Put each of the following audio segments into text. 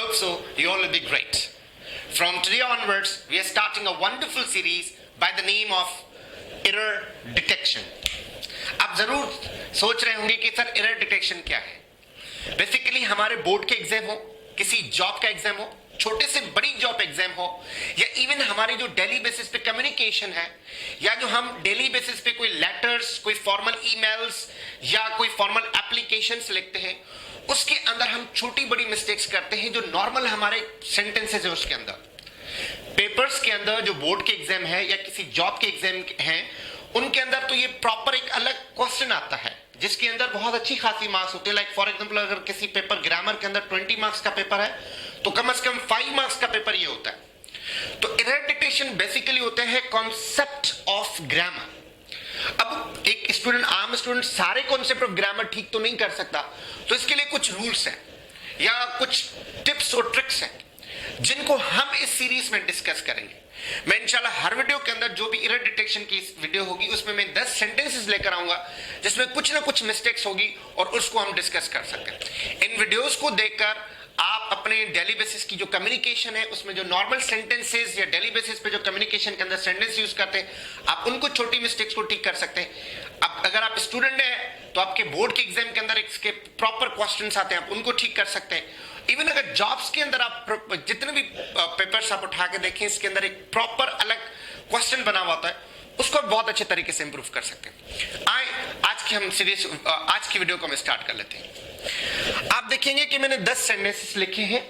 hope so you all will be great. From today onwards, we are starting a wonderful series by the name of error detection. आप जरूर सोच रहे होंगे कि sir error detection क्या है. Basically हमारे बोर्ड के एग्जाम हो, किसी जॉब का एग्जाम हो, छोटे से बड़ी जॉब एग्जाम हो, या इवन हमारे जो डेली बेसिस पे कम्युनिकेशन है, या जो हम डेली बेसिस पे कोई लेटर्स, कोई फॉर्मल ईमेल्स या कोई फॉर्मल एप्लीकेशंस लिखते हैं, उसके अंदर हम छोटी बड़ी मिस्टेक्स करते हैं जो नॉर्मल हमारे सेंटेंसेस है उसके अंदर. पेपर्स के अंदर जो बोर्ड के एग्जाम है या किसी जॉब के एग्जाम हैं, उनके अंदर तो ये प्रॉपर एक अलग क्वेश्चन आता है जिसके अंदर बहुत अच्छी खासी मार्क्स होते हैं. लाइक फॉर एग्जांपल अगर किसी पेपर ग्रामर के अंदर 20 मार्क्स का पेपर है तो कम से कम 5 मार्क्स का पेपर ये होता है. तो एरर डिटेक्शन बेसिकली होता है कॉन्सेप्ट ऑफ ग्रामर. अब एक स्टूडेंट, आम स्टूडेंट सारे कॉन्सेप्ट ऑफ ग्रामर ठीक तो नहीं कर सकता, तो इसके लिए कुछ रूल्स हैं या कुछ टिप्स और ट्रिक्स हैं जिनको हम इस सीरीज में डिस्कस करेंगे. मैं इंशाल्लाह हर वीडियो के अंदर जो भी एरर डिटेक्शन की वीडियो होगी उसमें मैं 10 सेंटेंसेस लेकर आऊंगा जिसमें कुछ ना कुछ मिस्टेक्स होगी और उसको हम डिस्कस कर सकते हैं. इन वीडियोस को देखकर आप अपने डेली बेसिस की जो कम्युनिकेशन है उसमें जो नॉर्मल सेंटेंसेस या डेली बेसिस पे जो कम्युनिकेशन के अंदर सेंटेंस यूज करते हैं, आप उनको छोटी मिस्टेक्स को ठीक कर सकते हैं. अब अगर आप स्टूडेंट हैं तो आपके बोर्ड के एग्जाम के अंदर इसके प्रॉपर क्वेश्चंस आते हैं, आप उनको ठीक कर सकते हैं. इवन अगर जॉब्स के अंदर आप जितने भी पेपर्स आप उठा के देखें, इसके अंदर एक प्रॉपर अलग क्वेश्चन बना हुआ होता है, उसको बहुत अच्छे तरीके से इंप्रूव कर सकते हैं. आए आज की वीडियो को हम स्टार्ट कर लेते हैं. आप देखेंगे कि मैंने 10 सेंटेंसेस लिखे हैं.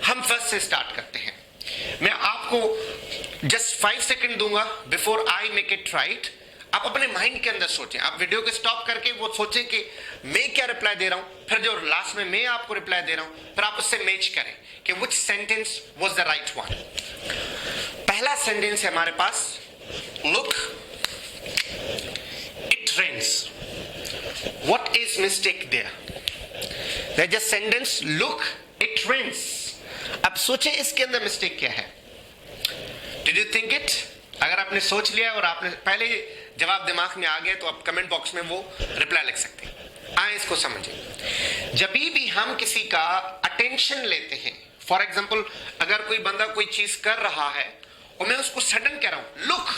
हम फर्स्ट से स्टार्ट करते हैं. मैं आपको जस्ट 5 सेकंड दूंगा before I make it right. आप अपने माइंड के अंदर सोचें, आप वीडियो को स्टॉप करके वो सोचें कि मैं क्या रिप्लाई दे रहा हूं, फिर जो लास्ट में मैं आपको रिप्लाई दे रहा हूं, फिर आप उससे मैच करें कि which sentence was the right one. पहला सेंटेंस है हमारे पास, look it rains. What is mistake there? There's just sentence, look it rains. अब सोचें इसके अंदर मिस्टेक क्या है. Did you think it? अगर आपने सोच लिया और आपने पहले जवाब दिमाग में आ गया तो आप कमेंट बॉक्स में वो रिप्लाई लिख सकते हैं. आए इसको समझें. जब भी हम किसी का अटेंशन लेते हैं, फॉर एग्जाम्पल अगर कोई बंदा कोई चीज कर रहा है और मैं उसको सडन कह रहा हूं लुक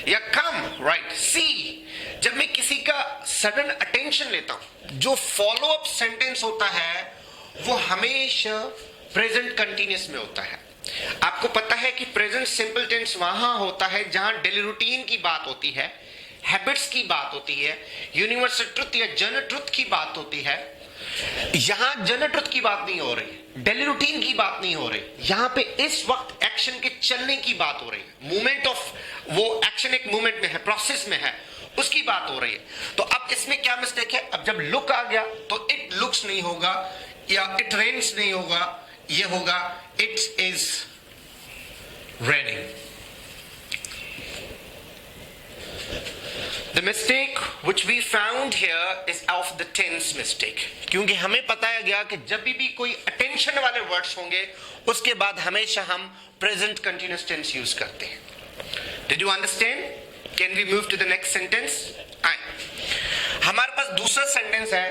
या कम, राइट, सी, जब मैं किसी का सडन अटेंशन लेता हूं, जो फॉलो अप सेंटेंस होता है वो हमेशा प्रेजेंट कंटिन्यूअस में होता है. आपको पता है कि प्रेजेंट सिंपल टेंस वहां होता है जहां डेली रूटीन की बात होती है, हैबिट्स की बात होती है, यूनिवर्सल ट्रुथ या जनरल ट्रुथ की बात होती है. यहां जनरल ट्रुथ की बात नहीं हो रही, डेली रूटीन की बात नहीं हो रही, यहां पे इस वक्त एक्शन के चलने की बात हो रही है. मूवमेंट ऑफ वो एक्शन एक मूवमेंट में है, प्रोसेस में है, उसकी बात हो रही है. तो अब इसमें क्या मिस्टेक है? अब जब लुक आ गया तो इट लुक्स नहीं होगा या इट रेन्स नहीं होगा, ये होगा it is raining. The mistake which we found here is of the tense mistake. क्योंकि हमें बताया गया कि जब भी कोई attention वाले words होंगे उसके बाद हमेशा हम present continuous tense use करते हैं. Did you understand? Can we move to the next sentence? आए. हमारे पास दूसरा sentence है,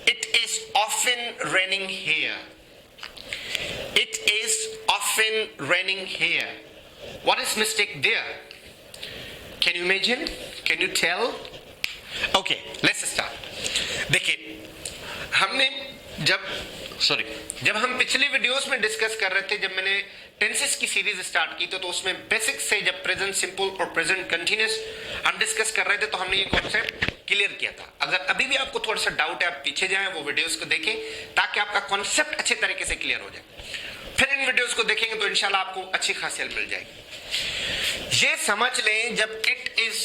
it is often raining here. It is often raining here. What is mistake there? Can you imagine? Can you tell? Okay, let's start. देखिए, हमने जब हम पिछली videos में डिस्कस कर रहे थे, जब मैंने टेंसेस की सीरीज स्टार्ट की तो उसमें बेसिक से जब प्रेजेंट सिंपल और प्रेजेंट कंटिन्यूअस हम डिस्कस कर रहे थे तो हमने ये कॉन्सेप्ट क्लियर किया था. अगर अभी भी आपको थोड़ा सा डाउट है, आप पीछे जाएं, वो वीडियोस को देखें ताकि आपका कॉन्सेप्ट अच्छे तरीके से क्लियर हो जाए. फिर इन वीडियोस को देखेंगे तो इंशाल्लाह आपको अच्छी खासी हेल्प मिल जाएगी. ये समझ लें, जब it is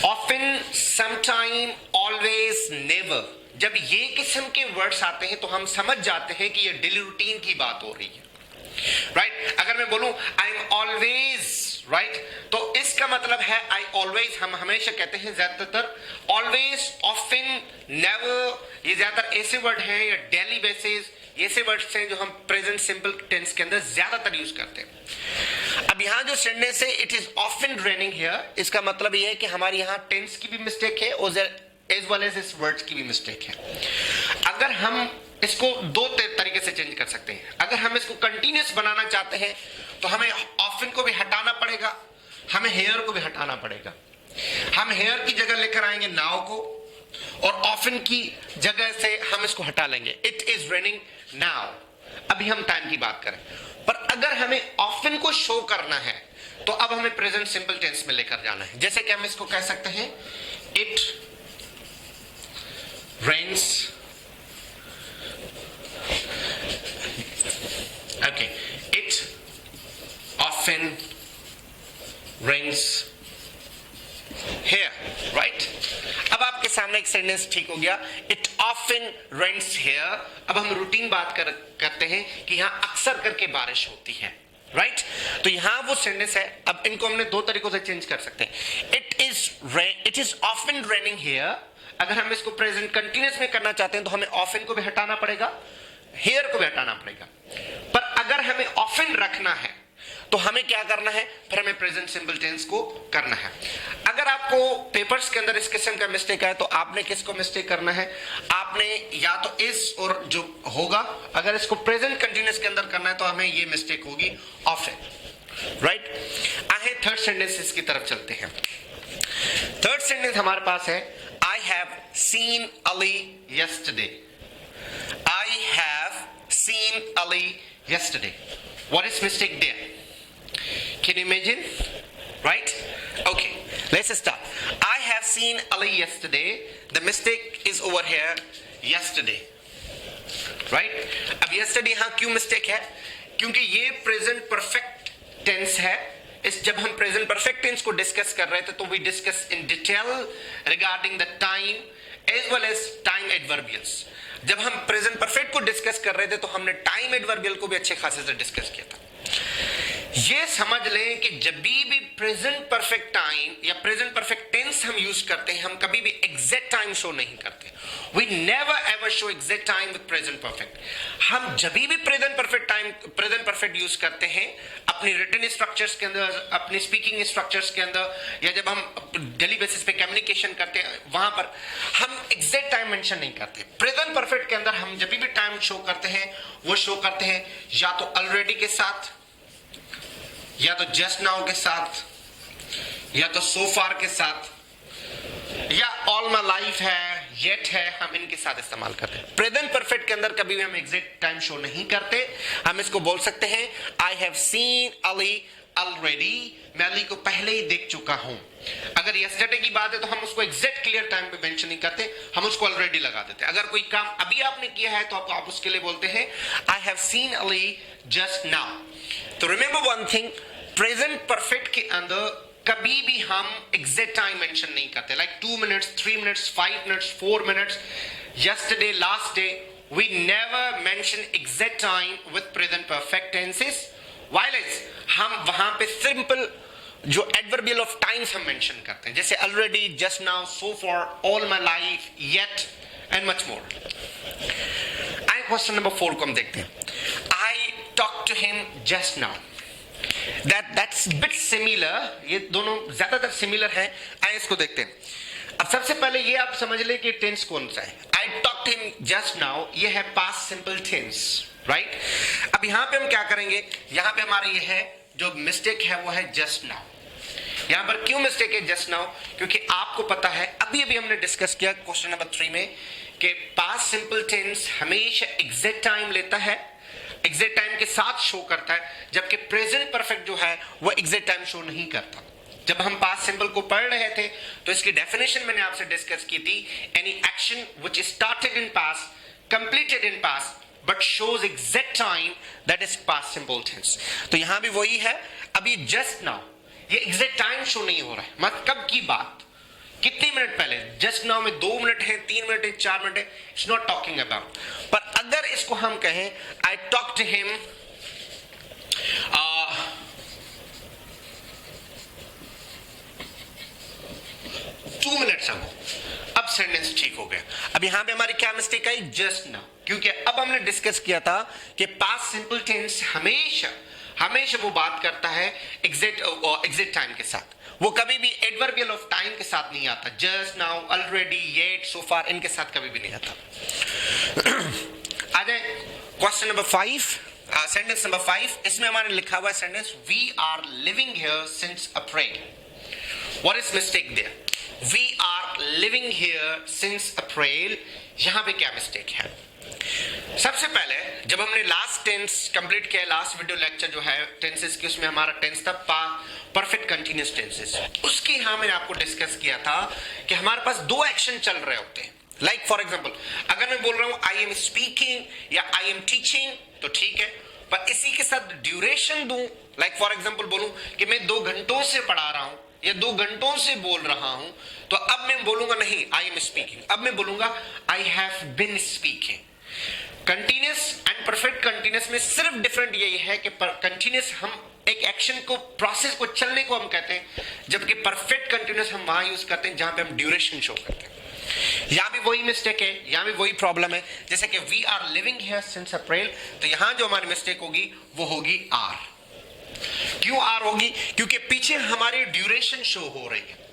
often, sometime, always, never, जब ये किस्म के वर्ड्स आते हैं तो हम समझ जाते हैं कि ये डेली रूटीन की बात हो रही है. राइट? अगर मैं बोलूं आई एम ऑलवेज, राइट, तो इसका मतलब है आई ऑलवेज. हम हमेशा कहते हैं ज्यादातर ऑलवेज, ऑफन, नेवर, ये ज्यादातर ऐसे वर्ड हैं या डेली बेसिस ऐसे वर्ड्स हैं जो हम प्रेजेंट सिंपल टेंस के अंदर ज्यादातर यूज करते हैं. अब यहां जो सेंटेंस है it is often raining here, इसका मतलब यह है कि हमारे यहां टेंस की भी मिस्टेक है और एज वेल एज इस वर्ड्स की भी मिस्टेक है. अगर हम इसको दो तरीके से चेंज कर सकते हैं। अगर हम इसको कंटिन्यूस बनाना चाहते हैं तो हमें ऑफन को भी हटाना पड़ेगा, हमें हेयर को भी हटाना पड़ेगा। हम हेयर की जगह लेकर आएंगे नाउ को, और ऑफन की जगह से हम इसको हटा लेंगे। It is raining now. अभी हम टाइम की बात करें, पर अगर हमें ऑफन को शो करना है तो अब हमें प्रेजेंट सिंपल टेंस में लेकर जाना है। जैसे कि हम इसको कह सकते हैं it rains, okay, it often rains here, right? अब आपके सामने एक सेंटेंस ठीक हो गया, इट ऑफन रेन्स here। अब हम रूटीन बात करते हैं कि यहां अक्सर करके बारिश होती है, राइट? तो यहां वो सेंटेंस है। अब इनको हमने दो तरीकों से चेंज कर सकते हैं। It is often raining here। अगर हम इसको प्रेजेंट कंटिन्यूस में करना चाहते हैं तो हमें ऑफन को भी हटाना पड़ेगा, हेयर को भी हटाना पड़ेगा। पर अगर हमें ऑफन रखना है तो हमें क्या करना है, फिर हमें प्रेजेंट सिंपल टेंस को करना है। अगर आपको पेपर्स के अंदर इस किस्म का मिस्टेक है तो आपने किसको मिस्टेक करना है, आपने या तो इस और जो होगा, अगर इसको प्रेजेंट कंटिन्यूस के अंदर करना है तो हमें ये मिस्टेक होगी ऑफन, राइट? आगे थर्ड सेंटेंस की तरफ चलते हैं। थर्ड सेंटेंस हमारे पास है आई have seen Ali yesterday. I have seen Ali yesterday. What is mistake there? Can you imagine? Right? Okay, let's start. I have seen Ali yesterday. The mistake is over here, yesterday. Right? अब yesterday यहाँ क्यों mistake है? क्योंकि ये present perfect tense है। इस जब हम present perfect tense को discuss कर रहे थे तो we discuss in detail regarding the time as well as time adverbials। जब हम प्रेजेंट परफेक्ट को डिस्कस कर रहे थे तो हमने टाइम एडवर्बियल को भी अच्छे खासे से डिस्कस किया था। ये समझ लें कि जब भी प्रेजेंट परफेक्ट टाइम या प्रेजेंट परफेक्ट टेंस हम यूज करते हैं, हम कभी भी एग्जैक्ट टाइम शो नहीं करते। We never ever show exact time with present perfect. हम जब भी present perfect time, present perfect use करते हैं अपनी रिटन स्ट्रक्चर्स के अंदर, अपनी स्पीकिंग स्ट्रक्चर्स के अंदर, या जब हम डेली बेसिस पे कम्युनिकेशन करते हैं वहां पर हम एग्जैक्ट टाइम मेंशन नहीं करते। प्रेजेंट परफेक्ट के अंदर हम जब भी टाइम शो करते हैं वो शो करते हैं या तो ऑलरेडी के साथ, या तो जस्ट नाउ के साथ, या तो सो फार के साथ, या ऑल माय लाइफ है, येट है, हम इनके साथ इस्तेमाल करते हैं। प्रेजेंट परफेक्ट के अंदर कभी भी हम एग्जैक्ट टाइम शो नहीं करते। हम इसको बोल सकते हैं I have seen Ali already. मैं अली को पहले ही देख चुका हूं। अगर यस्टरडे की बात है तो हम उसको एग्जैक्ट क्लियर टाइम पे मेंशन नहीं करते, हम उसको ऑलरेडी लगा देते हैं। अगर कोई काम अभी आपने किया है तो आप उसके लिए बोलते हैं I have seen Ali just now. तो remember one thing, present perfect के अंदर कभी भी हम एग्जैक्ट टाइम मेंशन नहीं करते, like 2 minutes, 3 minutes, 5 minutes, 4 minutes, yesterday, last day. We never mention exact time with present perfect tenses, while हम वहां पे सिंपल जो एडवर्बियल ऑफ टाइम्स हम मेंशन करते हैं, जैसे already, just now, so far, all my life, yet and much more. आई question number 4 को हम देखते हैं। I talk to him just now. That's bit similar, ये दोनों ज्यादातर सिमिलर हैं। आइए इसको देखते हैं। अब सबसे पहले ये आप समझ ले कि टेंस कौन सा है। I talked him just now, ये है past simple tense, right? अब यहां पे हम क्या करेंगे, यहां पे हमारा ये है जो मिस्टेक है वो है just now। यहां पर क्यों मिस्टेक है just now? क्योंकि आपको पता है, अभी अभी हमने डिस्कस किया क्वेश्चन नंबर 3 में कि past simple tense हमेशा एग्जैक्ट टाइम लेता है, एग्जैक्ट टाइम के साथ शो करता है, जबकि प्रेजेंट परफेक्ट जो है वो एग्जैक्ट टाइम शो नहीं करता। जब हम पास्ट सिंपल को पढ़ रहे थे तो इसकी डेफिनेशन मैंने आपसे डिस्कस की थी, any action which started in past, completed in past but shows exact time, that is past simple tense. तो यहां भी वही है। अभी जस्ट नाउ ये एग्जैक्ट टाइम शो नहीं हो रहा है, मतलब कब की बात, कितने मिनट पहले। जस्ट नाउ में 2 मिनट है, 3 मिनट है, 4 मिनट है, इट्स नॉट टॉकिंग अबाउट। पर अगर इसको हम कहें I talk to him 2 minutes ago, अब सेंटेंस ठीक हो गया। अब यहां पे हमारी क्या मिस्टेक आई, जस्ट नाउ, क्योंकि अब हमने डिस्कस किया था कि पास्ट सिंपल टेंस हमेशा हमेशा वो बात करता है एग्जैक्ट टाइम के साथ, वो कभी भी एडवर्बियल ऑफ टाइम के साथ नहीं आता। जस्ट नाउ, ऑलरेडी, येट, सो फार, इनके साथ कभी भी नहीं आता। आ जाए क्वेश्चन नंबर 5, सेंटेंस नंबर 5. इसमें हमारे लिखा हुआ है sentence, we are living here since April. What is mistake there? We are living here since April. यहां पे क्या मिस्टेक है? सबसे पहले जब हमने लास्ट टेंस कंप्लीट किया, लास्ट वीडियो लेक्चर जो है टेंसेस की, उसमें हमारा टेंस था परफेक्ट कंटीन्यूअस टेंसेस. उसके यहां मैंने आपको डिस्कस किया था कि हमारे पास दो एक्शन चल रहे होते हैं. लाइक फॉर एग्जांपल, अगर मैं बोल रहा हूं आई एम स्पीकिंग या आई एम टीचिंग तो ठीक है, पर इसी के साथ ड्यूरेशन दूं, लाइक फॉर एग्जांपल बोलूं कि मैं 2 घंटों से पढ़ा रहा हूं या 2 घंटों से बोल रहा हूं, तो अब मैं बोलूंगा नहीं आई एम स्पीकिंग, अब मैं बोलूंगा I have been speaking. Continuous and perfect continuous में सिर्फ डिफरेंट यही है कि कंटीन्यूअस हम एक एक्शन को, प्रोसेस को, चलने को हम कहते हैं, जबकि परफेक्ट कंटीन्यूअस हम वहां यूज करते हैं जहां पे हम ड्यूरेशन शो करते हैं. यहां भी वही मिस्टेक है, यहां भी वही प्रॉब्लम है. जैसे कि we are living here since April, तो यहां जो हमारी मिस्टेक होगी वो होगी आर. क्यों आर होगी? क्योंकि पीछे हमारी ड्यूरेशन शो हो रही है.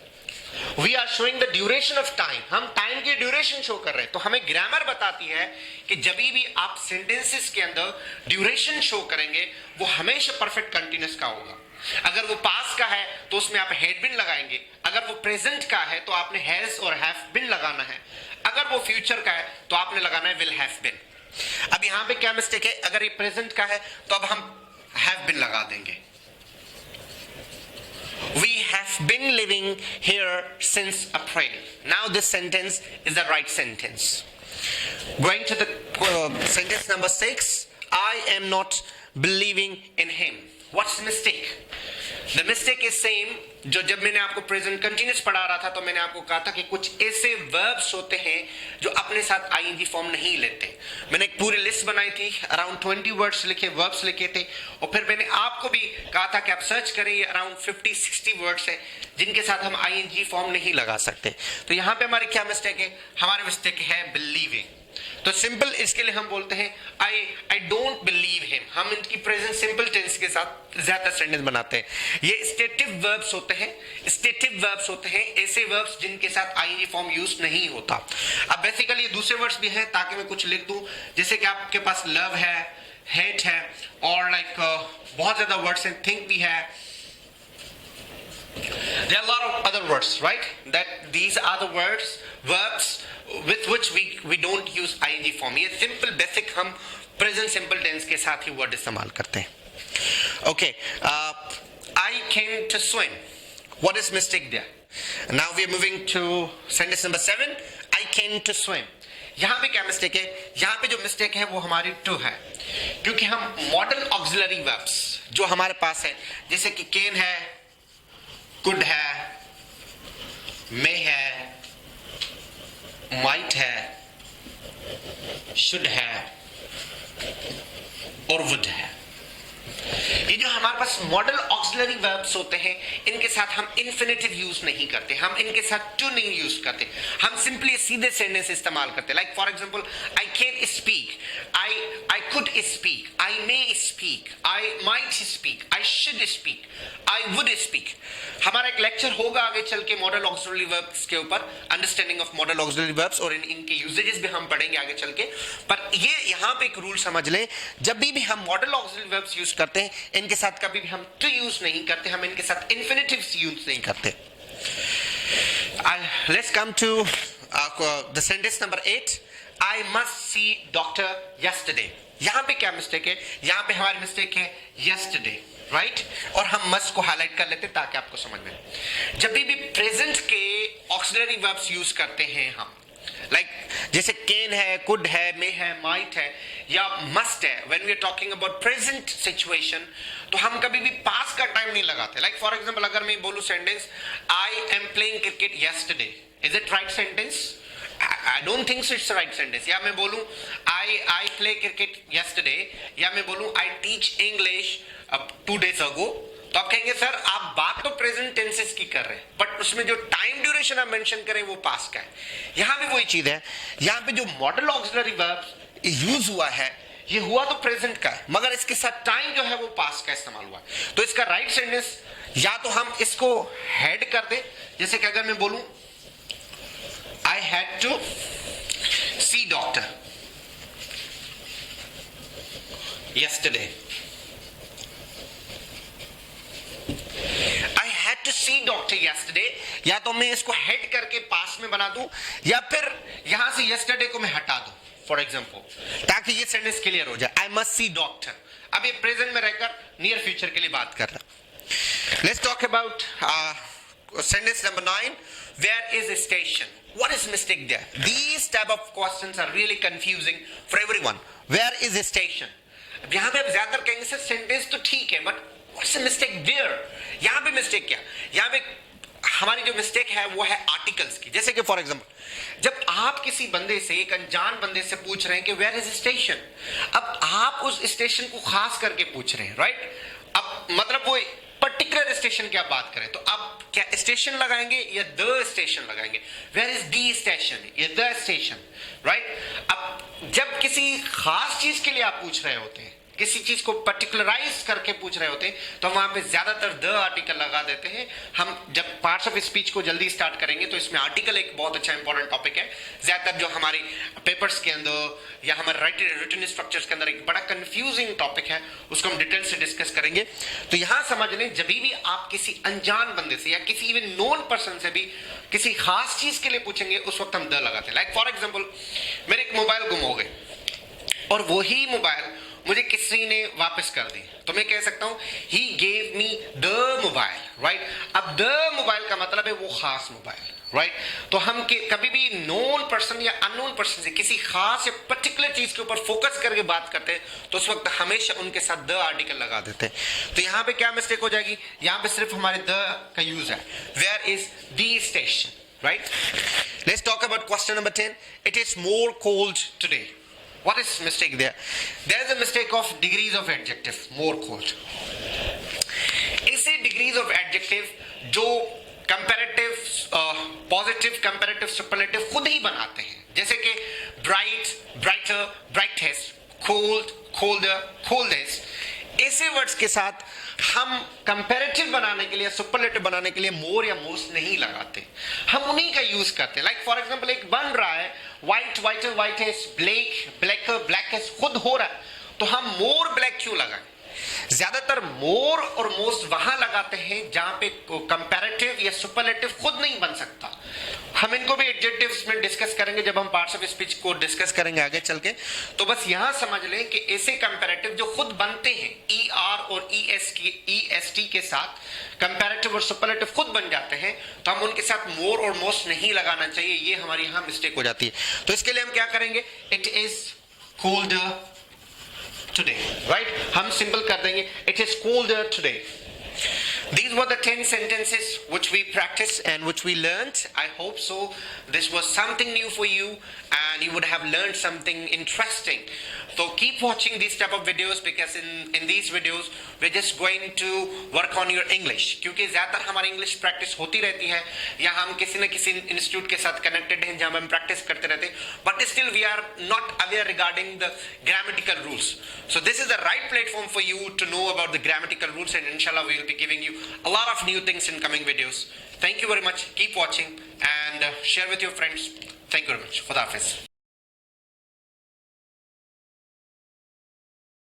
We are showing the duration of time, हम टाइम की ड्यूरेशन शो कर रहे हैं. तो हमें ग्रामर बताती है कि जब भी आप सेंटेंसेस के अंदर ड्यूरेशन शो करेंगे वो हमेशा परफेक्ट कंटीन्यूअस का होगा. अगर वो पास का है तो उसमें आप हैड बीन लगाएंगे, अगर वो प्रेजेंट का है तो आपने हैज और हैव बीन लगाना है, अगर वो फ्यूचर का है तो आपने लगाना है विल हैव बीन. अब यहां पे क्या मिस्टेक है? अगर ये प्रेजेंट का है तो अब हम हैव बीन लगा देंगे. We have been living here since April. Now this sentence is the right sentence. Going to the sentence number 6, I am not believing in him. What's the mistake? The mistake is same. जो जब मैंने आपको present continuous पढ़ा रहा था तो मैंने आपको कहा था कि कुछ ऐसे वर्ब्स होते हैं जो अपने साथ आईएनजी फॉर्म नहीं लेते. मैंने एक पूरी लिस्ट बनाई थी, अराउंड 20 वर्ड्स लिखे, वर्ब्स लिखे थे, और फिर मैंने आपको भी कहा था कि आप सर्च करें, ये अराउंड 50-60 वर्ड्स है जिनके साथ हम आईएनजी फॉर्म नहीं लगा सकते. तो यहां पे हमारी क्या मिस्टेक है? हमारी मिस्टेक है बिलीविंग. तो सिंपल इसके लिए हम बोलते हैं आई डोंट बिलीव हिम. हम इनकी प्रेजेंट सिंपल टेंस के साथ ज्यादा सेंटेंस बनाते हैं. ये स्टेटिव वर्ब्स होते हैं. स्टेटिव वर्ब्स होते हैं ऐसे वर्ब्स जिनके साथ आईएनजी फॉर्म यूज नहीं होता. अब बेसिकली दूसरे वर्ड्स भी हैं ताकि मैं कुछ लिख दूं, जैसे कि आपके पास लव है, हेट है, और लाइक बहुत ज्यादा वर्ड्स हैं, थिंक भी है. There are a lot of other words, right? That these are the verbs with which we don't use ing form. ये simple basic हम present simple tense के साथ ही word इस्तेमाल करते हैं. Okay, I came to swim. What is mistake there? Now we are moving to sentence number 7. I came to swim. यहां पे क्या मिस्टेक है? यहां पे जो मिस्टेक है वो हमारी टू है, क्योंकि हम मॉडल ऑक्सिलरी वर्ब्स जो हमारे पास है, जैसे कि केन है, कुड है, मे है, माइट है, शुड है और वुड है, ये जो हमारे पास मॉडल ऑक्सिलरी वर्ब्स होते हैं इनके साथ हम इन्फिनेटिव यूज नहीं करते, हम इनके साथ टू नहीं यूज करते, हम सिंपली सीधे सेंटेंस इस्तेमाल करते. Like for example, I can speak, I could speak, I may speak, I might speak, I should speak, I would speak. हमारा एक लेक्चर होगा आगे चल के मॉडल ऑक्सिलरी वर्ब्स के ऊपर, understanding of model auxiliary verbs, और इनके यूजेजेस भी हम पढ़ेंगे आगे चल के. पर ये यहां पे एक रूल समझ लें, जब भी हम मॉडल ऑक्सिलरी वर्ब्स यूज करते हैं इनके साथ कभी भी हम टू यूज नहीं करते, हम इनके साथ इन्फिनेटिव्स यूज नहीं करते. Let's come to the sentence number 8. I must see doctor yesterday. यहां पे क्या मिस्टेक है? यहां पे हमारी मिस्टेक है यस्टरडे, राइट? और हम मस्ट को हाईलाइट कर लेते ताकि आपको समझ में. जब भी प्रेजेंट के ऑक्सिलरी वर्ब्स यूज करते हैं हम, लाइक जैसे केन है, कुड है, मे है, माइट है या मस्ट है, when we are talking about present situation, तो हम कभी भी पास का टाइम नहीं लगाते. लाइक फॉर एग्जांपल, अगर मैं बोलूं sentence I am playing cricket yesterday, is it right sentence? I don't think so it's the right sentence. या मैं बोलूं I play cricket yesterday, या मैं बोलूं I teach English 2 days ago, तो आप कहेंगे सर आप बात तो प्रेजेंट टेंसेस की कर रहे हैं, बट उसमें जो टाइम ड्यूरेशन आप मेंशन करें वो पास का है. यहां भी वही चीज है, यहां पे जो मॉडल ऑक्सिलरी वर्ब यूज हुआ है ये हुआ तो प्रेजेंट का है, मगर इसके साथ टाइम जो है वो पास का इस्तेमाल हुआ है. तो इसका राइट सेंटेंस या तो हम इसको हेड कर दे, जैसे कि अगर मैं बोलूं I had to see doctor, yesterday. I had to see doctor yesterday. या तो मैं इसको हेड करके पास में बना दूं या फिर यहां से yesterday को मैं हटा दूं फॉर एग्जाम्पल, ताकि ये सेंटेंस क्लियर हो जाए. आई मस्ट सी डॉक्टर. अब ये प्रेजेंट में रहकर नियर फ्यूचर के लिए बात कर रहा. Let's talk about sentence number 9. Where is station? What is mistake there? These type of questions are really confusing for everyone. Where is the station? अब यहाँ पे आप ज्यादातर कहेंगे सर सेंटेंस तो ठीक है, but what's the mistake there? यहाँ पे मिस्टेक क्या? यहाँ पे हमारी जो मिस्टेक है वो है आर्टिकल्स की. जैसे कि फॉर एग्जाम्पल जब आप किसी बंदे से, एक अनजान बंदे से पूछ रहे हैं कि वेयर इज स्टेशन, अब आप उस स्टेशन को खास करके पूछ रहे हैं, राइट? अब मतलब वो पर्टिकुलर स्टेशन की आप बात करें तो आप क्या स्टेशन लगाएंगे या द स्टेशन लगाएंगे? वेयर इज दी स्टेशन या द स्टेशन, राइट? अब जब किसी खास चीज के लिए आप पूछ रहे होते हैं, किसी चीज को पर्टिकुलराइज करके पूछ रहे होते हैं, तो वहां पे ज्यादातर द आर्टिकल लगा देते हैं. हम जब पार्ट्स ऑफ स्पीच को जल्दी स्टार्ट करेंगे तो इसमें आर्टिकल एक बहुत अच्छा इंपॉर्टेंट टॉपिक है. ज्यादातर जो हमारे पेपर्स के अंदर या हमारे रिटन स्ट्रक्चर्स के अंदर एक बड़ा कंफ्यूजिंग टॉपिक है, उसको हम डिटेल से डिस्कस करेंगे. तो यहां समझ लें, जब भी आप किसी अनजान बंदे से या किसी इवन नोन पर्सन से भी किसी खास चीज के लिए पूछेंगे, उस वक्त हम द लगाते हैं. लाइक फॉर एग्जाम्पल मेरे एक मोबाइल गुम हो गए और वही मोबाइल मुझे किसी ने वापस कर दी, तो मैं कह सकता हूं he gave me the mobile, right? अब द मोबाइल का मतलब है वो खास मोबाइल, राइट? तो हम कभी भी नोन पर्सन या अननोन पर्सन से किसी खास या पर्टिकुलर चीज के ऊपर फोकस करके बात करते हैं तो उस वक्त हमेशा उनके साथ द आर्टिकल लगा देते हैं. तो यहां पे क्या मिस्टेक हो जाएगी? यहां पे सिर्फ हमारे द का यूज है. Where is the station, right? Let's talk about question number 10. It is more cold today. What is mistake there? There is a mistake of degrees of adjective. More cold. ऐसे degrees of adjective जो comparative, positive, comparative, superlative खुद ही बनाते हैं. जैसे कि bright, brighter, brightest, cold, colder, coldest. ऐसे words के साथ हम कंपैरेटिव बनाने के लिए, सुपरलेटिव बनाने के लिए मोर या मोस्ट नहीं लगाते, हम उन्हीं का यूज करते हैं. लाइक फॉर एग्जांपल एक बन रहा है white, whiter, whitest, black, blacker, blackest खुद हो रहा है, तो हम मोर ब्लैक क्यों लगाएं? ज्यादातर मोर और मोस्ट वहां लगाते हैं जहां पे कंपैरेटिव या सुपरलेटिव खुद नहीं बन सकता. हम इनको भी एडजेक्टिव्स में डिस्कस करेंगे जब हम पार्ट्स ऑफ स्पीच को डिस्कस करेंगे आगे चल के. तो बस यहां समझ लें कि ऐसे कंपैरेटिव जो खुद बनते हैं ER और EST के साथ, कंपैरेटिव और सुपरलेटिव खुद बन जाते हैं, तो हम उनके साथ मोर और मोस्ट नहीं लगाना चाहिए. ये हमारी यहां मिस्टेक हो जाती है. तो इसके लिए हम क्या करेंगे? It is colder today, right? हम सिंपल कर देंगे it is colder today. These were the 10 sentences which we practiced and which we learned. I hope so. This was something new for you and you would have learned something interesting. So keep watching these type of videos because in these videos we're just going to work on your English. क्योंकि ज़्यादातर हमारी English practice होती रहती है या हम किसी न किसी इंस्टीट्यूट के साथ कनेक्टेड हैं जहाँ हम प्रैक्टिस करते रहते हैं, but still we are not aware regarding the grammatical rules. So this is the right platform for you to know about the grammatical rules, and inshallah we will be giving you a lot of new things in coming videos. Thank you very much. Keep watching and share with your friends. Thank you very much. Khuda Hafiz.